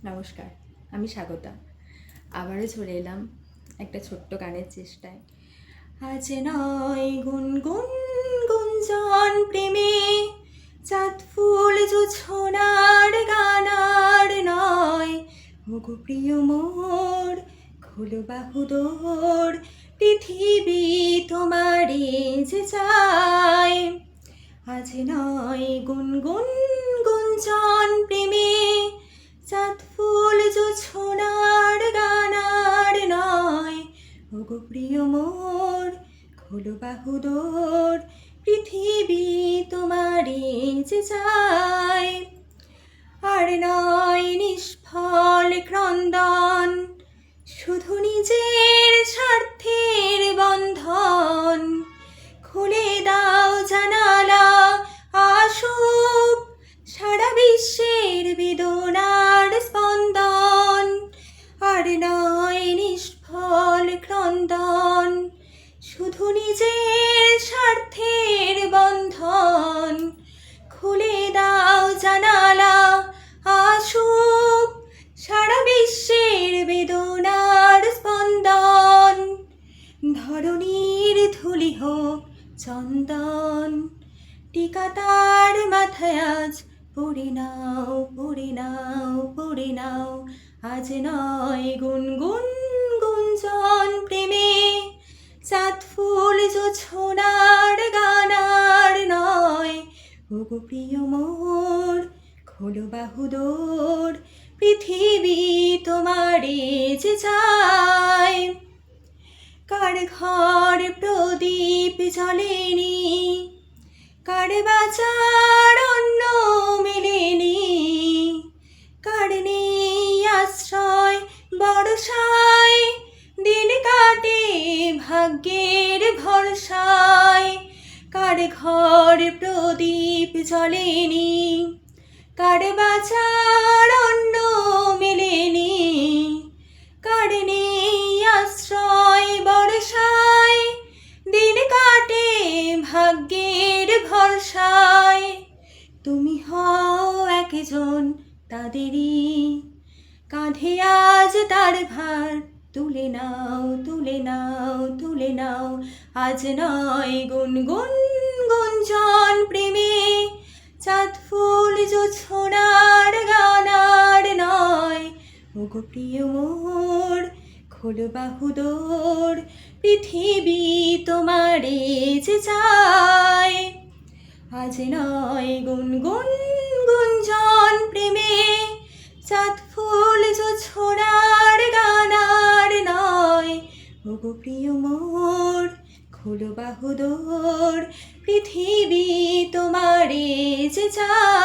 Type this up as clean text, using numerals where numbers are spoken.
নমস্কার, আমি স্বাগতা। আবারও চলে এলাম একটা ছোট্ট গানের চেষ্টায়। আজ নয় গুনগুন গুঞ্জন প্রেমে, চাঁদ ফুল জোছনার গানার নয়। ওগো প্রিয় মোর, খোলো বাহুদোর, পৃথিবী তোমারে যে চায়। আজ নয় গুনগুন গুঞ্জন প্রেমে, চাঁদ ফুল জোছনার গানার নয়। ওগো প্রিয় মোর, খোলো বাহুদোর, পৃথিবী তোমারে যে চায়। আর নয় নিষ্ফল ক্রন্দন, শুধু নিজের স্বার্থের বন্ধন। খুলে দাও জানালা, আসুক সারা বিশ্বের বেদনার স্পন্দন। আর নয় নিষ্ফল ক্রন্দন, শুধু নিজের স্বার্থের বন্ধন। খুলে দাও জানালা, আসুক সারা বিশ্বের বেদনার স্পন্দন। ধরণীর ধুলি হোক চন্দন, টিকা তার মাথায় আজ পড়ে নাও, পড়ে নাও, পড়ে নাও। আজ নয় গুনগুন গুঞ্জন প্রেমে, চাঁদ ফুল জোছনার গানার নয়। ওগো প্রিয় মোর, খোলো বাহুদোর, পৃথিবী তোমারে যে চায়। কার ঘর প্রদীপ জ্বলেনি, কার বাঁচার অন্ন মেলেনি, কার নেই আশ্রয় বর্ষায়, দিন কাটে ভাগ্যের ভরসায়। কার ঘর প্রদীপ জ্বলেনি, কার বাঁচার অন্ন মেলেনি, কার নেই আশ্রয় বর্ষায়, দিন কাটে ভাগ্যের ভরসায়। তুমি হও একজন তাদেরই, কাঁধে আজ তার ভার তুলে নাও, তুলে নাও, তুলে নাও। আজ নয় গুনগুন গুঞ্জন প্রেমে, চাঁদ ফুল জোছনার গানার নয়। ওগো প্রিয় মোর, খোলো বাহুদোর, পৃথিবী তোমারে যে চায়। আজ নয় গুনগুন গুঞ্জন প্রেমে, চাঁদ ফুল জোছনার গানার নয়। ওগো প্রিয় মোর, খোলো বাহুদোর, পৃথিবী তোমারে যে চায়।